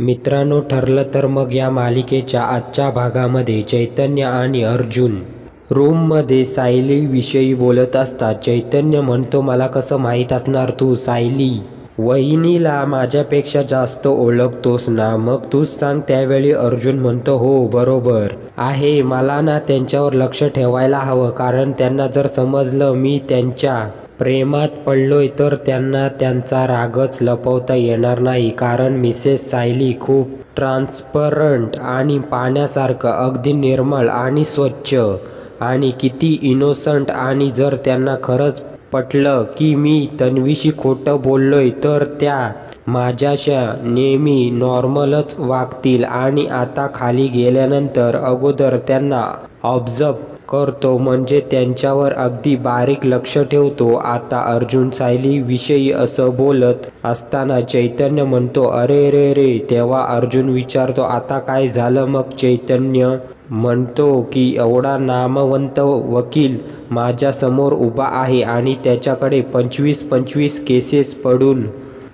मित्रांनो, ठरलं तर मग या मालिकेच्या आजच्या भागामध्ये चैतन्य आणि अर्जुन रूममध्ये सायलीविषयी बोलत असतात. चैतन्य म्हणतो, मला कसं माहीत असणार तू सायली वहिनीला माझ्यापेक्षा जास्त ओळखतोस ना, मग तूच सांग. त्यावेळी अर्जुन म्हणतो, हो बरोबर आहे, मला ना त्यांच्यावर लक्ष ठेवायला हवं, कारण त्यांना जर समजलं मी त्यांच्या प्रेमात पडलोय तर त्यांना त्यांचा रागच लपवता येणार नाही. कारण मिसेस सायली खूप ट्रान्सपरंट आणि पाण्यासारखं अगदी निर्मळ आणि स्वच्छ आणि किती इनोसंट. आणि जर त्यांना खरंच पटलं की मी तन्वीशी खोटं बोललोय तर त्या माझ्याशा नेहमी नॉर्मलच वागतील. आणि आता खाली गेल्यानंतर अगोदर त्यांना ऑब्झर्व करतो, म्हणजे त्यांच्यावर अगदी बारीक लक्ष ठेवतो. आता अर्जुन सायलीविषयी असं बोलत असताना चैतन्य म्हणतो, अरे रे रे. तेव्हा अर्जुन विचारतो, आता काय झालं मग? चैतन्य म्हणतो की एवढा नामवंत वकील माझ्यासमोर उभा आहे आणि त्याच्याकडे 25 केसेस पडून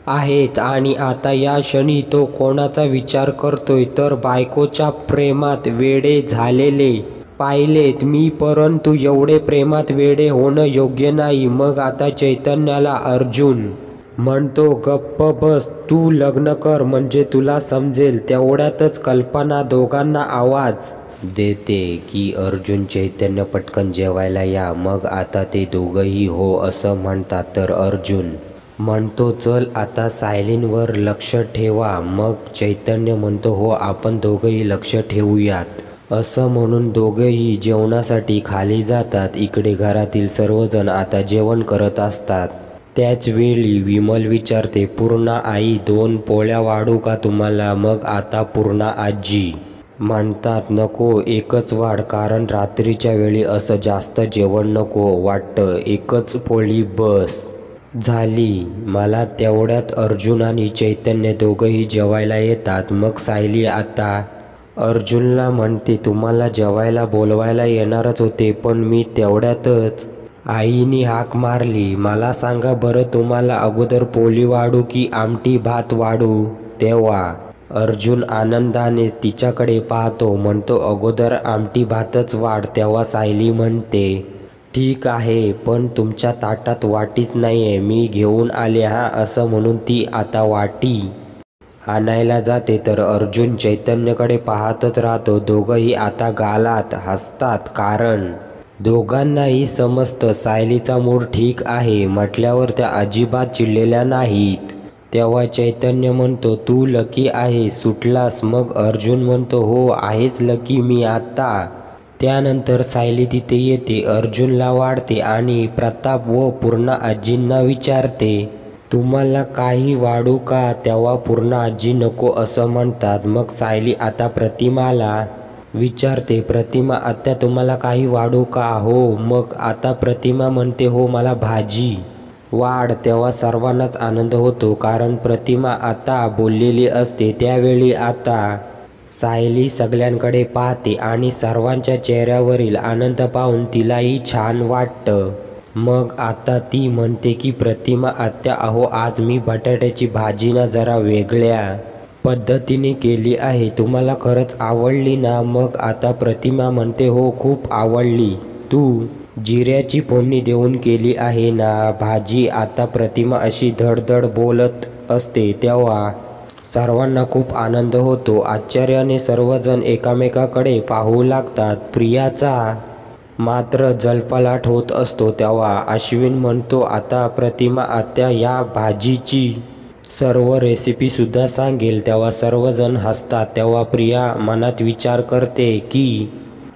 आहेत आणि आता या क्षणी तो कोणाचा विचार करतोय तर बायकोच्या प्रेमात वेडे झालेले पाहिलेत मी, परंतु एवढे प्रेमात वेडे होणं योग्य नाही. मग आता चैतन्याला अर्जुन म्हणतो, गप्प बस, तू लग्न कर म्हणजे तुला समजेल. तेवढ्यातच कल्पना दोघांना आवाज देते की अर्जुन, चैतन्य पटकन जेवायला या. मग आता ते दोघंही हो असं म्हणतात. तर अर्जुन म्हणतो, चल आता सायलींवर लक्ष ठेवा. मग चैतन्य म्हणतो, हो आपण दोघंही लक्ष ठेवूयात. असं म्हणून दोघेही जेवणासाठी खाली जातात. इकडे घरातील सर्वजण आता जेवण करत असतात. त्याच वेळी विमल विचारते, पूर्णा आई 2 पोळ्या वाढू का तुम्हाला? मग आता पूर्णा आजी म्हणतात, नको, एकच वाढ, कारण रात्रीच्या वेळी असं जास्त जेवण नको वाटतं, एकच पोळी बस झाली मला. तेवढ्यात अर्जुन आणि चैतन्य दोघंही जेवायला येतात. मग सायली आता अर्जुनला म्हणते, तुम्हाला जेवायला बोलवायला येणारच होते, पण मी तेवढ्यातच आईनी हाक मारली. मला सांगा बरं, तुम्हाला अगोदर पोळी वाढू की आमटी भात वाढू? तेव्हा अर्जुन आनंदाने तिच्याकडे पाहतो, म्हणतो, अगोदर आमटी भातच वाढ. तेव्हा सायली म्हणते, ठीक आहे, पण तुमच्या ताटात वाटीच नाहीये, मी घेऊन आले हा. असं म्हणून ती आता वाटी आणायला जाते. तर अर्जुन चैतन्यकडे पाहतच राहतो. दोघंही आता गालात हसतात, कारण दोघांनाही समजतं सायलीचा मूड ठीक आहे म्हटल्यावर त्या अजिबात चिडलेल्या नाहीत. तेव्हा चैतन्य म्हणतो, तू लकी आहे, सुटलास. मग अर्जुन म्हणतो, हो आहेच लकी मी आता. त्यानंतर सायली तिथे येते, अर्जुनला वाढते आणि प्रताप व पूर्णा आजींना विचारते, तुम्हाला काही वाढू का? तेव्हा पूर्णा आजी नको असं म्हणतात. मग सायली आता प्रतिमाला विचारते, प्रतिमा आत्या तुम्हाला काही वाढू का? हो. मग आता प्रतिमा म्हणते, हो मला भाजी वाढ. तेव्हा सर्वांनाच आनंद होतो, कारण प्रतिमा आता बोललेली असते. त्यावेळी आता सायली सगळ्यांकडे पाहते आणि सर्वांच्या चेहऱ्यावरील आनंद पाहून तिलाही छान वाटतं. मग आता ती म्हणते की प्रतिमा आत्या, अहो आज मी बटाट्याची भाजी ना जरा वेगळ्या पद्धतीने केली आहे, तुम्हाला खरंच आवडली ना? मग आता प्रतिमा म्हणते, हो खूप आवडली. तू जिऱ्याची फोडणी देऊन केली आहे ना भाजी? आता प्रतिमा अशी धडधड बोलत असते. तेव्हा सर्वांना खूप आनंद होतो. आश्चर्याने सर्वजण एकामेकाकडे पाहू लागतात. प्रियाचा मात्र जलपलाट होत असतो. तेव्हा अश्विन म्हणतो, आता प्रतिमा आत्या या भाजीची सर्व रेसिपीसुद्धा सांगेल. तेव्हा सर्वजण हसतात. तेव्हा प्रिया मनात विचार करते की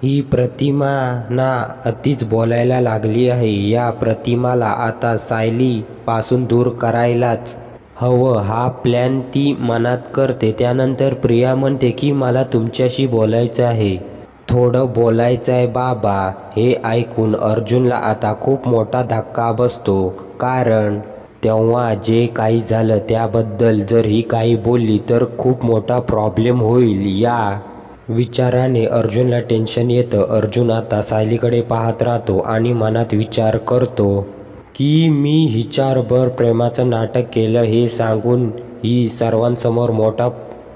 ही प्रतिमा ना अतिच बोलायला लागली आहे. या प्रतिमाला आता सायलीपासून दूर करायलाच हवं, हा प्लॅन ती मनात करते. त्यानंतर प्रिया म्हणते की मला तुमच्याशी बोलायचं आहे, थोडं बोलायचं आहे बाबा. हे ऐकून अर्जुनला आता खूप मोठा धक्का बसतो, कारण तेव्हा जे काही झालं त्याबद्दल जर ही काही बोलली तर खूप मोठा प्रॉब्लेम होईल. या विचाराने अर्जुनला टेन्शन येतं. अर्जुन आता सायलीकडे पाहत राहतो आणि मनात विचार करतो की मी हिच्याबरोबर प्रेमाचं नाटक केलं हे सांगून ही सर्वांसमोर मोठा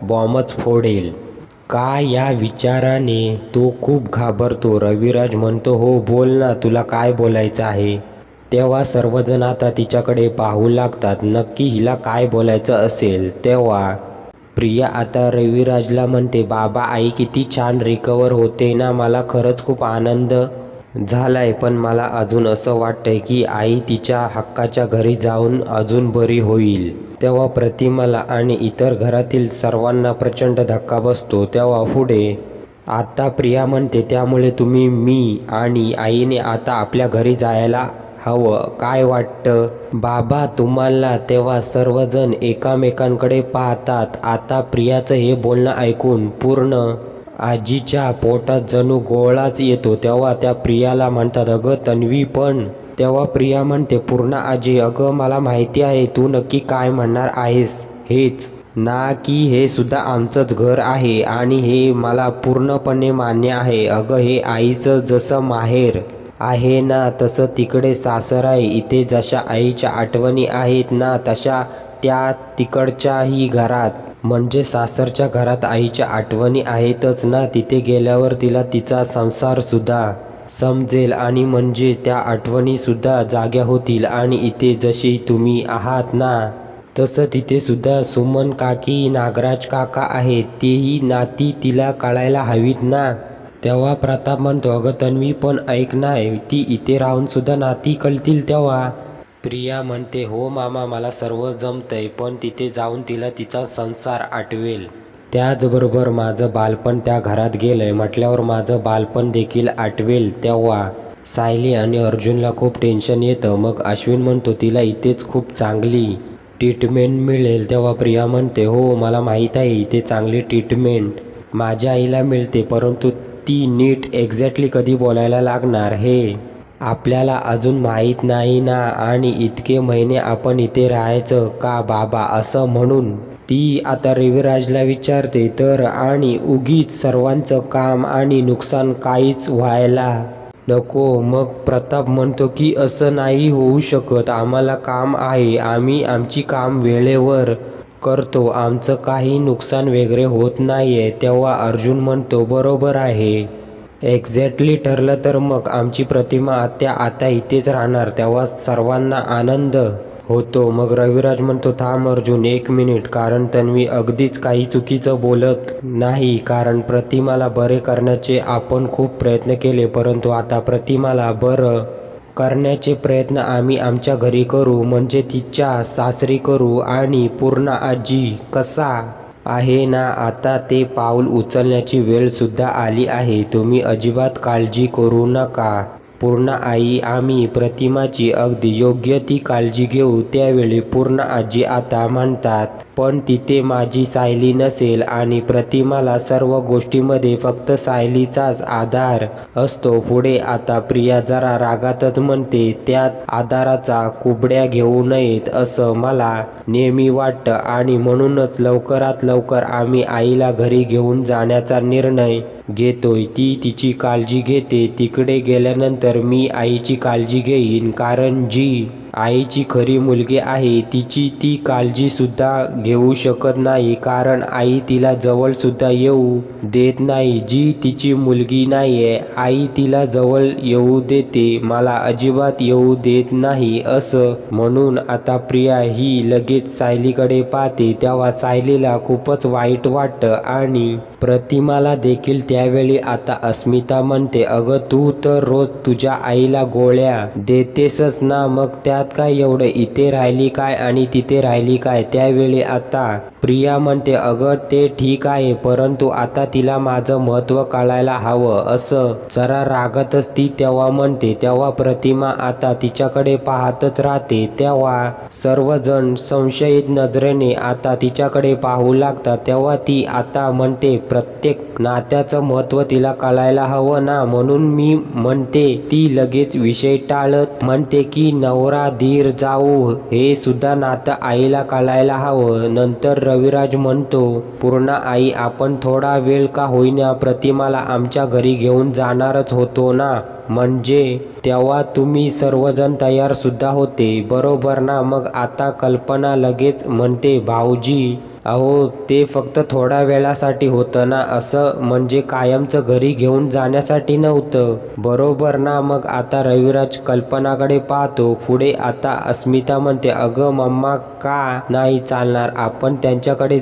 बॉम्बच फोडेल. का या विचाराने तो खूप घाबरतो. रविराज म्हणतो, हो बोल ना, तुला काय बोलायचं आहे. तेव्हा सर्वजण आता तिच्याकडे पाहू लागतात. नक्की हिला काय बोलायचं असेल. तेव्हा प्रिया आता रविराजला म्हणते, बाबा आई किती छान रिकवर होते ना, मला खरंच खूप आनंद झालाय. पण मला अजून असं वाटतंय की आई तिच्या हक्काच्या घरी जाऊन अजून बरी होईल. तेव्हा प्रतिमाला आणि इतर घरातील सर्वांना प्रचंड धक्का बसतो. तेव्हा पुढे आता प्रिया म्हणते, त्यामुळे तुम्ही, मी आणि आईने आता आपल्या घरी जायला हवं, काय वाटतं बाबा तुम्हाला. तेव्हा सर्वजण एकामेकांकडे पाहतात. आता प्रियाचं हे बोलणं ऐकून पूर्ण आजीच्या पोटात जणू गोळाच येतो. तेव्हा त्या प्रियाला म्हणतात, अगं तन्वी पण. तेव्हा प्रिया म्हणते, पूर्ण आजी, अगं मला माहिती आहे तू नक्की काय म्हणणार आहेस. हेच ना की हे सुद्धा आमचंच घर आहे आणि हे मला पूर्णपणे मान्य आहे. अगं हे आईचं जसं माहेर आहे ना तसं तिकडे सासर आहे. इथे जशा आईच्या आठवणी आहेत ना तशा त्या तिकडच्याही घरात म्हणजे सासरच्या घरात आईच्या आठवणी आहेतच ना. तिथे गेल्यावर तिला तिचा संसारसुद्धा समजेल आणि म्हणजे त्या आठवणीसुद्धा जाग्या होतील. आणि इथे जशी तुम्ही आहात ना तसं तिथे सुद्धा सुमन काकी, नागराज काका आहेत. तेही नाती तिला कळायला हवीत ना. तेव्हा प्रताप म्हणतो, अगं तन्वी पण ऐक नाही, ती इथे राहून सुद्धा नाती कळतील. तेव्हा प्रिया म्हणते, हो मामा मला सर्व जमतंय, पण तिथे जाऊन तिला तिचा संसार आठवेल. त्याचबरोबर माझं बालपण त्या घरात गेलंय म्हटल्यावर माझं बालपण देखील आठवेल. तेव्हा सायली आणि अर्जुनला खूप टेन्शन येतं. मग अश्विन म्हणतो, तिला इथेच खूप चांगली ट्रीटमेंट मिळेल. तेव्हा प्रिया म्हणते, हो मला माहीत आहे इथे चांगली ट्रीटमेंट माझ्या आईला मिळते, परंतु ती नीट एक्झॅक्टली कधी बोलायला लागणार हे आपल्याला अजून माहीत नाही ना. आणि इतके महिने आपण इथे राहायचं का बाबा. असं म्हणून ती आता रविराजला विचारते, तर आणि उगीच सर्वांचं काम आणि नुकसान काहीच व्हायला नको. मग प्रताप म्हणतो की असं नाही होऊ शकत, आम्हाला काम आहे, आम्ही आमची काम वेळेवर करतो, आमचं काही नुकसान वगैरे होत नाहीये. तेव्हा अर्जुन म्हणतो, बरोबर आहे, एक्झॅक्टली ठरलं तर मग आमची प्रतिमा आत्या आता इथेच राहणार. तेव्हा सर्वांना आनंद होतो. मग रविराज म्हणतो, थांब अर्जुन 1 मिनिट, कारण तन्वी अगदीच काही चुकीचं बोलत नाही. कारण प्रतिमाला बरे करण्याचे आपण खूप प्रयत्न केले, परंतु आता प्रतिमाला बरं करण्याचे प्रयत्न आम्ही आमच्या घरी करू, म्हणजे तिच्या सासरी करू. आणि पूर्ण आजी कसा आहे ना, आता ते पाऊल उचलण्याची वेळ सुद्धा आली आहे. तुम्ही अजिबात काळजी करू नका पूर्ण आई, आम्ही प्रतिमाची अगदी योग्य ती काळजी घेऊ. त्यावेळी पूर्ण आजी आता म्हणतात, पण तिथे माझी सायली नसेल आणि प्रतिमाला सर्व गोष्टीमध्ये फक्त सायलीचाच आधार असतो. पुढे आता प्रिया जरा रागातच म्हणते, त्यात आधाराचा कुबड्या घेऊ नयेत असं मला नेहमी वाटतं आणि म्हणूनच लवकरात लवकर आम्ही आईला घरी घेऊन जाण्याचा निर्णय घेतोय. ती तिची काळजी घेते, तिकडे गेल्यानंतर मी आईची काळजी घेईन, कारण जी आईची खरी मुलगी आहे तिची ती काळजी सुद्धा घेऊ शकत नाही, कारण आई तिला जवळ सुद्धा येऊ देत नाही. जी तिची मुलगी नाहीये आई तिला जवळ येऊ देते, मला अजिबात येऊ देत नाही असं म्हणून आता प्रिया ही लगेच सायलीकडे पाहते. तेव्हा सायलीला खूपच वाईट वाटतं आणि प्रतिमाला देखील. त्यावेळी आता अस्मिता म्हणते, अगं तू तर रोज तुझ्या आईला गोळ्या देतेसच ना, मग त्यात काय एवढं, इथे राहिली काय आणि तिथे राहिली काय. त्यावेळी आता प्रिया म्हणते, अगं ते ठीक आहे, परंतु आता तिला माझं महत्त्व कळायला हवं असं जरा रागातच ती तेव्हा म्हणते. तेव्हा प्रतिमा आता तिच्याकडे पाहतच राहते. तेव्हा सर्वजण संशयित नजरेने आता तिच्याकडे पाहू लागतात. तेव्हा ती आता म्हणते, प्रत्येक नात्याचं महत्त्व तिला कळायला हवं ना, म्हणून मी म्हणते. ती लगेच विषय टाळत म्हणते की नवरा धीर जाऊ हे सुद्धा नातं आईला कळायला हवं. नंतर रविराज म्हणतो, पूर्ण आई, आपण थोडा वेळ का होईना प्रतिमाला आमच्या घरी घेऊन जाणारच होतो ना, म्हणजे तेव्हा तुम्ही सर्वजण तयार सुद्धा होते बरोबर ना. मग आता कल्पना लगेच म्हणते, भाऊजी अहो ते फक्त थोड्या वेळासाठी होतं ना, असं म्हणजे कायमचं घरी घेऊन जाण्यासाठी नव्हतं, बरोबर ना? मग आता रविराज कल्पनाकडे पाहतो. पुढे आता अस्मिता म्हणते, अगं मम्मा का नाही चालणार, आपण त्यांच्याकडे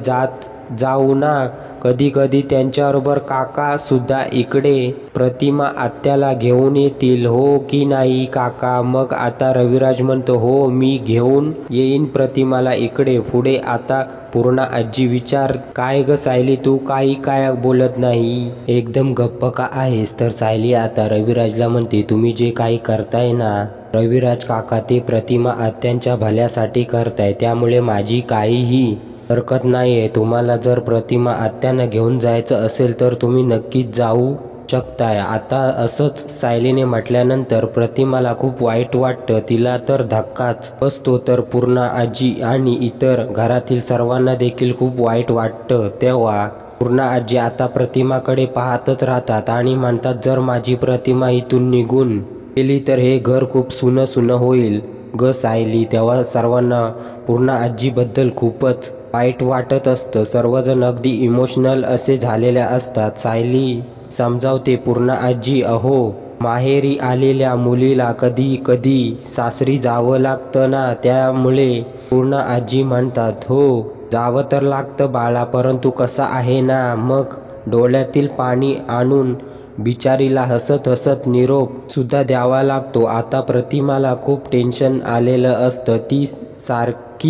जाऊ ना, कधी कधी त्यांच्याबरोबर काका सुद्धा इकडे प्रतिमा आत्याला घेऊन येतील, हो की नाही काका? मग आता रविराज म्हणतो, हो मी घेऊन येईन प्रतिमाला इकडे. पुढे आता पूर्णा आजी विचार, काय ग सायली, तू काय बोलत नाही, एकदम गप्प का आहेस? तर सायली आता रविराजला म्हणते, तुम्ही जे काही करताय ना रविराज काका, ते प्रतिमा आत्यांच्या भल्यासाठी करताय, त्यामुळे माझी काहीही हरकत नाहीये. तुम्हाला जर प्रतिमा आत्यांना घेऊन जायचं असेल तर तुम्ही नक्कीच जाऊ शकताय. आता असंच सायलीने म्हटल्यानंतर प्रतिमाला खूप वाईट वाटतं, तिला तर धक्काच बसतो, तर पूर्णा आजी आणि इतर घरातील सर्वांना देखील खूप वाईट वाटतं. तेव्हा पूर्णा आजी आता प्रतिमाकडे पाहतच राहतात आणि म्हणतात, जर माझी प्रतिमा इथून निघून गेली तर हे घर खूप सुनं होईल ग सायली. तेव्हा सर्वांना पूर्णा आजीबद्दल खूपच वाईट वाटत असतं, सर्वजण अगदी इमोशनल असे झालेल्या असतात. सायली समजावते, पूर्णा आजी, अहो माहेरी आलेल्या मुलीला कधी कधी सासरी जावं लागतं ना, त्यामुळे पूर्णा आजी म्हणतात, हो जावं तर लागतं बाळा, परंतु कसं आहे ना, मग डोळ्यातील पाणी आणून बिचारीला हसत हसत निरोप सुद्धा द्यावा लागतो. आता प्रतिमाला खूप टेन्शन आलेलं असतं, ती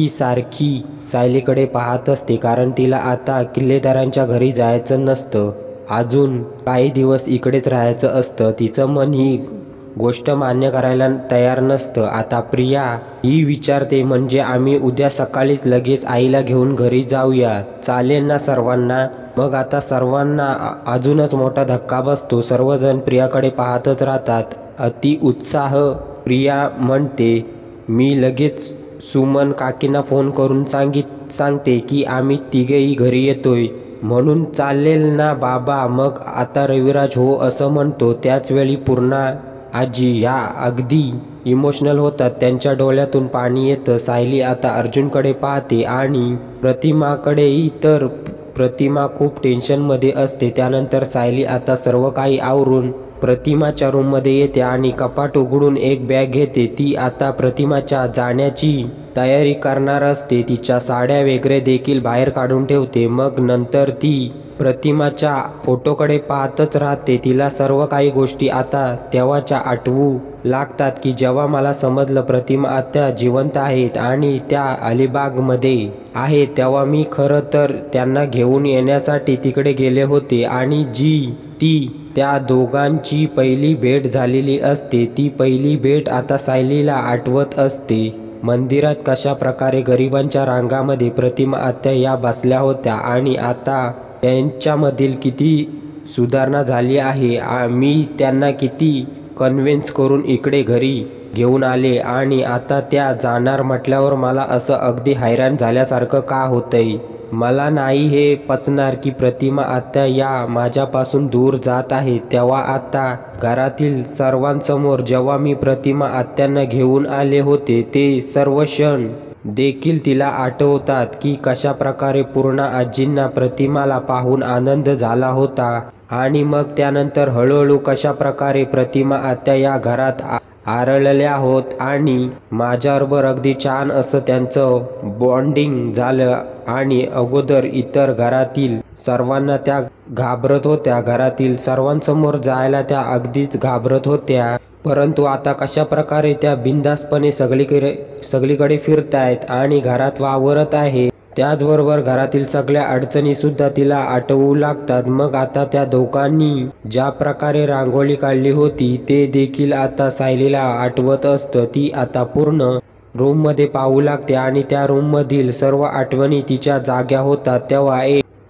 सारखी सायलीकडे पाहत असते, कारण तिला आता किल्लेदारांच्या घरी जायचं नसतं, अजून काही दिवस इकडेच राहायचं असतं. तिचं मन ही गोष्ट मान्य करायला तयार नसतं. आता प्रिया ही विचारते, म्हणजे आम्ही उद्या सकाळीच लगेच आईला घेऊन घरी जाऊया, चालेल ना सर्वांना? मग आता सर्वांना अजूनच मोठा धक्का बसतो, सर्वजण प्रियाकडे पाहतच राहतात, अति उत्साह. प्रिया म्हणते, मी लगेच सुमन काकींना फोन करून सांगते की आम्ही तिघेही घरी येतोय, म्हणून चालेल ना बाबा? मग आता रविराज हो असं म्हणतो. त्याचवेळी पूर्णा आजी ह्या अगदी इमोशनल होतात, त्यांच्या डोळ्यातून पाणी येतं. सायली आता अर्जुनकडे पाहते आणि प्रतिमाकडेही, तर प्रतिमा खूप टेन्शनमध्ये असते. त्यानंतर सायली आता सर्व काही आवरून प्रतिमाच्या रूममध्ये येते आणि कपाट उघडून एक बॅग घेते. ती आता प्रतिमाच्या जाण्याची तयारी करणार असते, तिच्या साड्या वगैरे देखील बाहेर काढून ठेवते. मग नंतर ती प्रतिमाच्या फोटोकडे पाहतच राहते. तिला सर्व काही गोष्टी आता तेव्हाच्या आठवू लागतात, की जेव्हा मला समजलं प्रतिमा आत्या जिवंत आहेत आणि त्या अलिबागमध्ये आहेत, तेव्हा मी खरं तर त्यांना घेऊन येण्यासाठी तिकडे गेले होते आणि त्या दोघांची पहिली भेट झालेली असते. ती पहिली भेट आता सायलीला आठवत असते. मंदिरात कशा प्रकारे गरिबांच्या रांगामध्ये प्रतिमा आत्या या बसल्या होत्या आणि आता त्यांच्यामधील किती सुधारणा झाली आहे. मी त्यांना किती कन्व्हिन्स करून इकडे घरी घेऊन आले आणि आता त्या जाणार म्हटल्यावर मला असं अगदी हैराण झाल्यासारखं का होतंय. मला नाही हे पचणार की प्रतिमा आत्या या माझ्यापासून दूर जात आहे. तेव्हा आता घरातील सर्वांसमोर जेव्हा मी प्रतिमा आत्यांना घेऊन आले होते, ते सर्व क्षण देखील तिला आठवतात, की कशा प्रकारे पूर्णा आजींना प्रतिमाला पाहून आनंद झाला होता आणि मग त्यानंतर हळूहळू कशा प्रकारे प्रतिमा आत्या या घरात आरळल्या होत आणि माझ्याबरोबर अगदी छान असं त्यांचं बॉन्डिंग झालं. आणि अगोदर इतर घरातील सर्वांना त्या घाबरत होत्या, घरातील सर्वांसमोर जायला त्या अगदीच घाबरत होत्या, परंतु आता कशा प्रकारे त्या बिनधास्तपणे सगळीकडे फिरतायत आणि घरात वावरत आहे. त्याचबरोबर घरातील सगळ्या अडचणी सुद्धा तिला आठवू लागतात. मग आता त्या दोघांनी ज्या प्रकारे रांगोळी काढली होती ते देखील आता सायलीला आठवत असतं. ती आता पूर्ण रूममध्ये पाहू लागते आणि त्या रूममधील सर्व आठवणी तिच्या जाग्या होतात. तेव्हा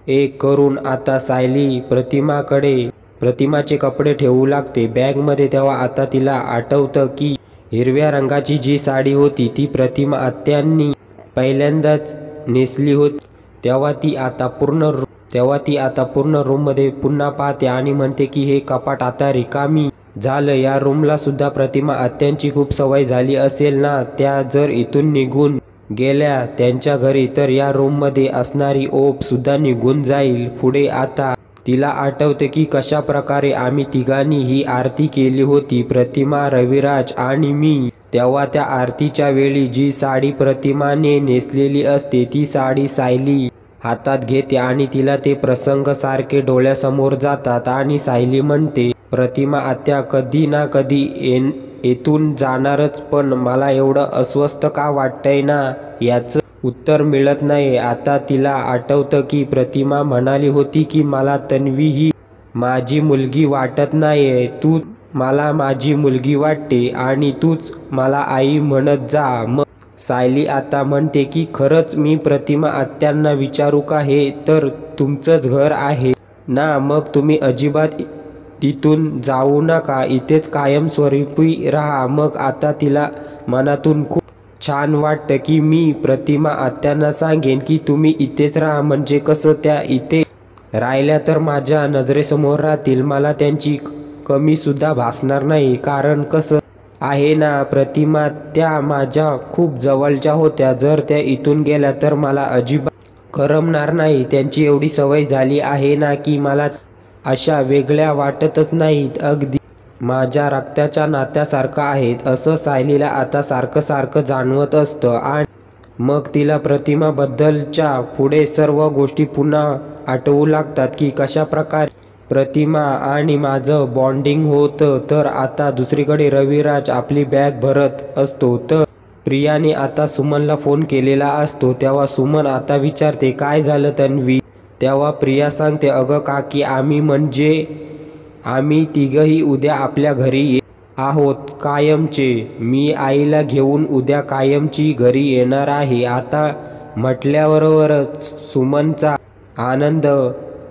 एक करून आता सायली प्रतिमाचे कपडे ठेवू लागते बॅगमध्ये. तेव्हा आता तिला आठवतं की हिरव्या रंगाची जी साडी होती ती प्रतिमा आत्यांनी पहिल्यांदाच नेसली होती. तेव्हा ती आता पूर्ण रूममध्ये पुन्हा पाहते आणि म्हणते की हे कपाट आता रिकामी झालं. या रूमला सुद्धा प्रतिमा आत्यांची खूप सवय झाली असेल ना, त्या जर इथून निघून गेल्या त्यांच्या घरी तर या रूममध्ये असणारी ओप सुद्धा निघून जाईल. पुढे आता तिला आठवते की कशा प्रकारे आम्ही तिघांनी ही आरती केली होती, प्रतिमा, रविराज आणि मी. तेव्हा त्या आरतीच्या वेळी जी साडी प्रतिमाने नेसलेली असते ती साडी सायली हातात घेते आणि तिला ते प्रसंग सारखे डोळ्यासमोर जातात आणि सायली म्हणते, प्रतिमा आत्या कधी ना कधी येथून जाणारच, पण मला एवढं अस्वस्थ का वाटतंय ना याचं उत्तर मिळत नाही. आता तिला आठवतं की प्रतिमा म्हणाली होती की मला तन्वी ही माझी मुलगी वाटत नाहीये, तू मला माझी मुलगी वाटते आणि तूच मला आई म्हणत जा. मग सायली आता म्हणते की खरंच मी प्रतिमा आत्यांना विचारू का, हे तर तुमचंच घर आहे ना, मग तुम्ही अजिबात तिथून जाऊ नका, इथेच कायमस्वरूपी राहा. मग आता तिला मनातून खूप छान वाटतं की मी प्रतिमा आत्यांना सांगेन की तुम्ही इथेच राहा, म्हणजे कसं त्या इथे राहिल्या तर माझ्या नजरेसमोर राहतील, मला त्यांची कमी सुद्धा भासणार नाही. कारण कसं आहे ना प्रतिमा, त्या माझ्या खूप जवळच्या होत्या, जर त्या इथून गेल्या तर मला अजिबात करमणार नाही. त्यांची एवढी सवय झाली आहे ना की मला अशा वेगळ्या वाटतच नाहीत, अगदी माझ्या रक्ताच्या नात्यासारखं आहेत असं सायलीला आता सारखं सारखं जाणवत असतं. आणि मग तिला प्रतिमाबद्दलच्या पुढे सर्व गोष्टी पुन्हा आठवू लागतात की कशा प्रकारे प्रतिमा आणि माझं बॉन्डिंग होतं. तर आता दुसरीकडे रविराज आपली बॅग भरत असतो तर प्रियाने आता सुमनला फोन केलेला असतो. तेव्हा सुमन आता विचारते, काय झालं तन्वी? तेव्हा प्रिया सांगते, अगं काकी, आम्ही तिघही उद्या आपल्या घरी आहोत कायमचे. मी आईला घेऊन उद्या कायमची घरी येणार आहे. आता म्हटल्याबरोबरच सुमनचा आनंद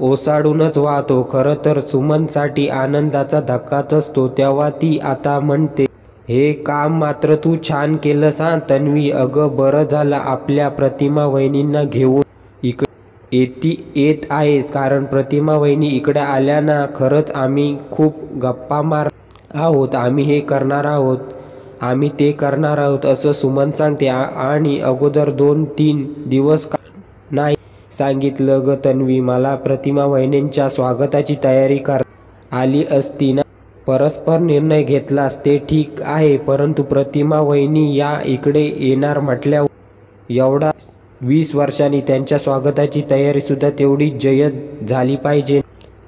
ओसाडूनच वाहतो. खरं तर सुमनसाठी आनंदाचा धक्काच असतो. तेव्हा ती आता म्हणते, हे काम मात्र तू छान केलंस हां तन्वी. अगं बरं झालं आपल्या प्रतिमा वहिनींना घेऊन येत आहेस, कारण प्रतिमा वहिनी इकडे आल्या ना, खरंच आम्ही खूप गप्पा मार आहोत. आम्ही हे करणार आहोत, आम्ही ते करणार आहोत असं सुमन सांगते. आणि अगोदर 2-3 दिवस का नाही सांगितलं ग तन्वी, मला प्रतिमा वहिनींच्या स्वागताची तयारी आली असती ना. परस्पर निर्णय घेतलास ते ठीक आहे, परंतु प्रतिमा वहिनी या इकडे येणार म्हटल्यावर एवढा 20 वर्षांनी त्यांच्या स्वागताची तयारी सुद्धा तेवढी जय्यत झाली पाहिजे.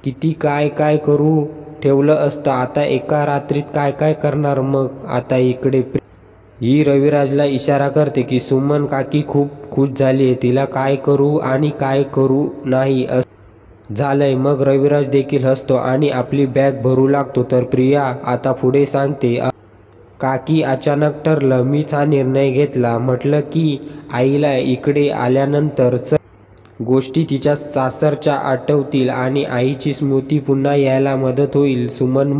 किती काय काय करू ठेवलं असतं, आता एका रात्रीत काय काय करणार. मग आता इकडे ही रविराजला इशारा करते की सुमन काकी खूप खुश झाली, तिला काय करू आणि काय करू नाही झालंय. मग रविराज देखील हसतो आणि आपली बॅग भरू लागतो. तर प्रिया आता पुढे सांगते, काकी अचानक ठरलं, मीच हा निर्णय घेतला. म्हटलं की आईला इकडे आल्यानंतर गोष्टी तिच्या सासरच्या आठवतील आणि आईची स्मृती पुन्हा यायला मदत होईल. सुमन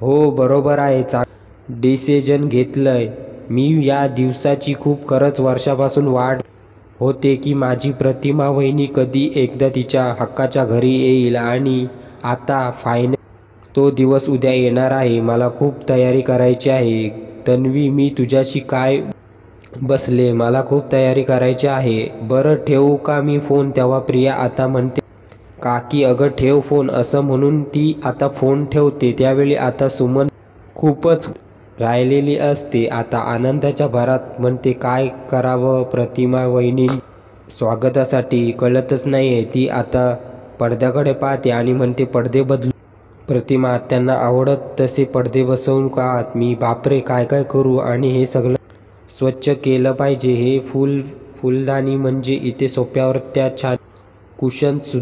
हो बरोबर आहे, डिसिजन घेतलंय मी. या दिवसाची खूप खरंच वर्षापासून वाट होते की माझी प्रतिमा वहिनी कधी एकदा तिच्या हक्काच्या घरी येईल आणि आता फायनल तो दिवस उद्या येणार आहे. मला खूप तयारी करायची आहे तन्वी, मी तुझ्याशी काय बसले, मला खूप तयारी करायची आहे. बरं ठेवू का मी फोन? तेव्हा प्रिया आता म्हणते, काकी अगं ठेव फोन, असं म्हणून ती आता फोन ठेवते. त्यावेळी आता सुमन खूपच राहिलेली असते. आता आनंदाच्या भरात म्हणते, काय करावं प्रतिमा वहिनी स्वागतासाठी कळतच नाहीये. ती आता पडद्याकडे पाहते आणि म्हणते, पडदे बदलू. प्रतिमा त्यांना आवडत तसे पडदे बसवून का मी? बापरे, काय काय करू आणि हे सगळं स्वच्छ केलं पाहिजे. हे फुलदाणी म्हणजे इथे सोप्यावर त्या छान कुशन्स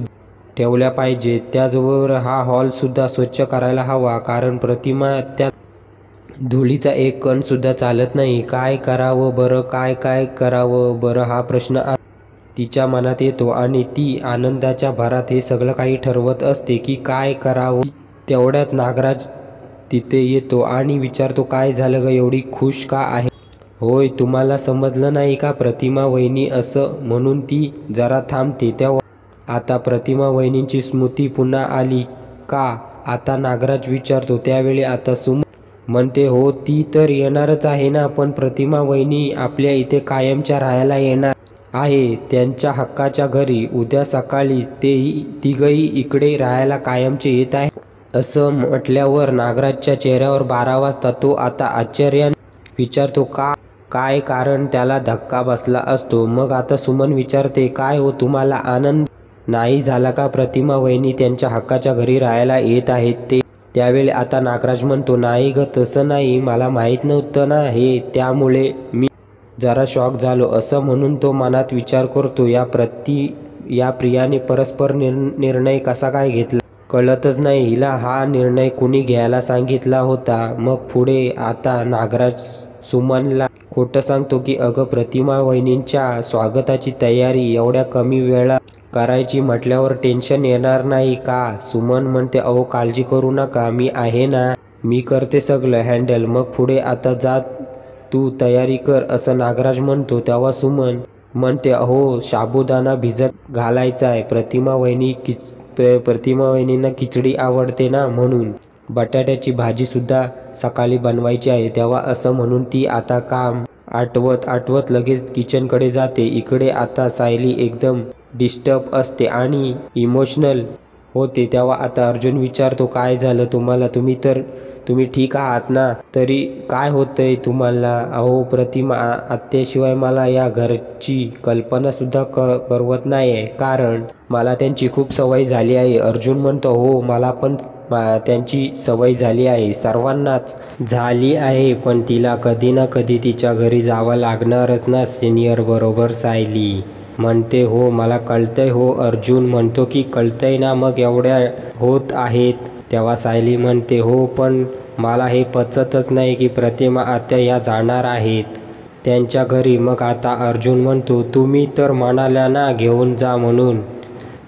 ठेवल्या पाहिजे. त्याचबरोबर हा हॉलसुद्धा स्वच्छ करायला हवा, कारण प्रतिमा त्या धुळीचा एक कण सुद्धा चालत नाही. काय करावं बरं, काय करावं बरं, हा प्रश्न तिच्या मनात येतो आणि ती आनंदाच्या भरात हे सगळं काही ठरवत असते की काय करावं. तेवढ्यात नागराज तिथे येतो आणि विचारतो, काय झालं ग, एवढी खुश का आहे? होय, तुम्हाला समजलं नाही का प्रतिमा वहिनी, असं म्हणून ती जरा थांबते. तेव्हा आता प्रतिमा वहिनींची स्मृती पुन्हा आली का, आता नागराज विचारतो. त्यावेळी आता म्हणते हो ती तर येणारच आहे ना, पण प्रतिमा वहिनी आपल्या इथे कायमच्या राहायला येणार आहे त्यांच्या हक्काच्या घरी. उद्या सकाळी तेही तिघही इकडे राहायला कायमचे येत आहे. असं म्हटल्यावर नागराजच्या चेहऱ्यावर 12 वाजता तो आता आश्चर्याने विचारतो काय कारण त्याला धक्का बसला असतो. मग आता सुमन विचारते काय हो तुम्हाला आनंद नाही झाला का प्रतिमा वहिनी त्यांच्या हक्काच्या घरी राहायला येत आहेत ते. त्यावेळी आता नागराज म्हणतो नाही ग तसं नाही, मला माहीत नव्हतं ना हे, त्यामुळे मी जरा शॉक झालो. असं म्हणून तो मनात विचार करतो या प्रियाने परस्पर निर्णय कसा काय घेतला कळतच नाही. हिला हा निर्णय कुणी घ्यायला सांगितला होता. मग पुढे आता नागराज सुमनला खोटं सांगतो की अगं प्रतिमा वहिनींच्या स्वागताची तयारी एवढ्या कमी वेळा करायची म्हटल्यावर टेन्शन येणार नाही का. सुमन म्हणते अहो काळजी करू नका, मी आहे ना, मी करते सगळं हँडल. मग पुढे आता जा तू तयारी कर असं नागराज म्हणतो. तेव्हा सुमन म्हणते अहो साबुदाणा भिजत घालायचा आहे, प्रतिमा वहिनींना खिचडी आवडते ना, म्हणून बटाट्याची भाजीसुद्धा सकाळी बनवायची आहे. तेव्हा असं म्हणून ती आता काम आठवत लगेच किचनकडे जाते. इकडे आता सायली एकदम डिस्टर्ब असते आणि इमोशनल होते. तेव्हा आता अर्जुन विचारतो काय झालं तुम्हाला, तुम्ही ठीक आहात ना, तरी काय होतंय तुम्हाला. अहो प्रतिमा आत्याशिवाय मला या घरची कल्पनासुद्धा करवत नाही आहे, कारण मला त्यांची खूप सवय झाली आहे. अर्जुन म्हणतो हो मला पण त्यांची सवय झाली आहे, सर्वांनाच झाली आहे, पण तिला कधी ना कधी तिच्या घरी जावं लागणारच ना सिनियर बरोबर. सायली म्हणते हो मला कळतंय हो. अर्जुन म्हणतो की कळतंय ना, मग एवढ्या होत आहेत. तेव्हा सायली म्हणते हो पण मला हे पचतच नाही की प्रतिमा आत्या या जाणार आहेत त्यांच्या घरी. मग आता अर्जुन म्हणतो तुम्ही तर म्हणाल्या ना घेऊन जा म्हणून.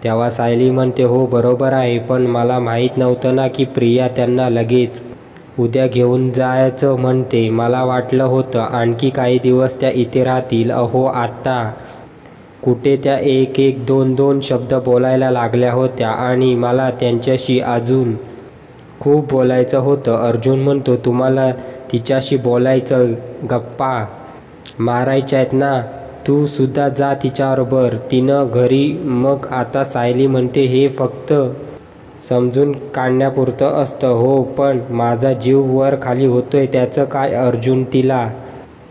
तेव्हा सायली म्हणते हो बरोबर आहे, पण मला माहीत नव्हतं ना की प्रिया त्यांना लगेच उद्या घेऊन जायचं म्हणते. मला वाटलं होतं आणखी काही दिवस त्या इथे राहतील. अहो आता कुठे त्या एक दोन शब्द बोलायला लागल्या होत्या आणि मला त्यांच्याशी अजून खूप बोलायचं होतं. अर्जुन म्हणतो तुम्हाला तिच्याशी बोलायचं, गप्पा मारायच्या आहेत ना, तू सुद्धा जा तिच्याबरोबर तिनं घरी. मग आता सायली म्हणते हे फक्त समजून काढण्यापुरतं असतं हो, पण माझा जीव वर खाली होतोय त्याचं काय. अर्जुन तिला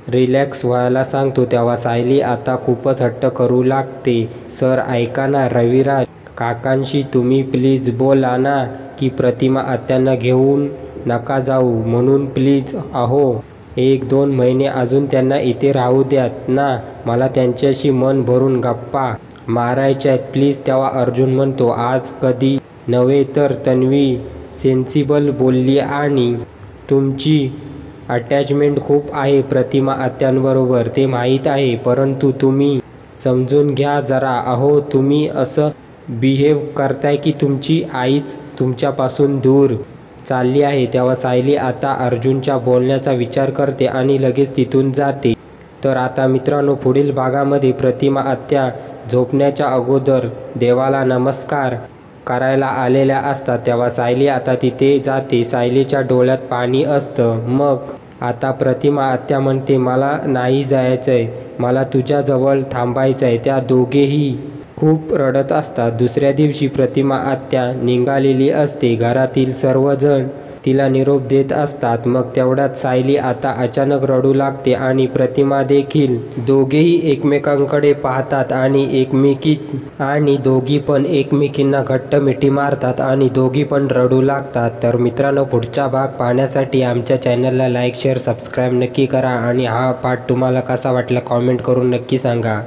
रिलॅक्स व्हायला सांगतो. तेव्हा सायली आता खूपच हट्ट करू लागते. सर ऐका ना, रविराज काकांशी तुम्ही प्लीज बोला ना की प्रतिमा आत्यांना घेऊन नका जाऊ म्हणून प्लीज. अहो 1-2 महिने अजून त्यांना इथे राहू द्यात ना, मला त्यांच्याशी मन भरून गप्पा मारायच्या आहेत प्लीज. तेव्हा अर्जुन म्हणतो आज कधी नव्हे तर तन्वी सेन्सिबल बोलली आणि तुमची अटॅचमेंट खूप आहे प्रतिमा आत्यांबरोबर ते माहीत आहे, परंतु तुम्ही समजून घ्या जरा. अहो तुम्ही असं बिहेव करताय की तुमची आईच तुमच्यापासून दूर चालली आहे. तेव्हा सायली आता अर्जुनच्या बोलण्याचा विचार करते आणि लगेच तिथून जाते. तर आता मित्रांनो पुढील भागामध्ये प्रतिमा आत्या झोपण्याच्या अगोदर देवाला नमस्कार करायला आलेल्या असतात. तेव्हा सायली आता तिथे जाते. सायलीच्या डोळ्यात पाणी असतं. मग आता प्रतिमा आत्या म्हणते मला नाही जायचंय, मला तुझ्याजवळ थांबायचंय. त्या दोघेही खूप रडत असतात. दुसऱ्या दिवशी प्रतिमा आत्या निघालेली असते. घरातील सर्वजण तिला निरोप देत असतात. मग तेवढ्यात सायली आता अचानक रडू लागते आणि प्रतिमा देखील. दोघेही एकमेकांकडे पाहतात आणि दोघी पण एकमेकींना घट्ट मिठी मारतात आणि दोघी पण रडू लागतात. तर मित्रांनो पुढचा भाग पाहण्यासाठी आमच्या चॅनलला लाईक शेअर सबस्क्राईब नक्की करा आणि हा पार्ट तुम्हाला कसा वाटला कॉमेंट करून नक्की सांगा.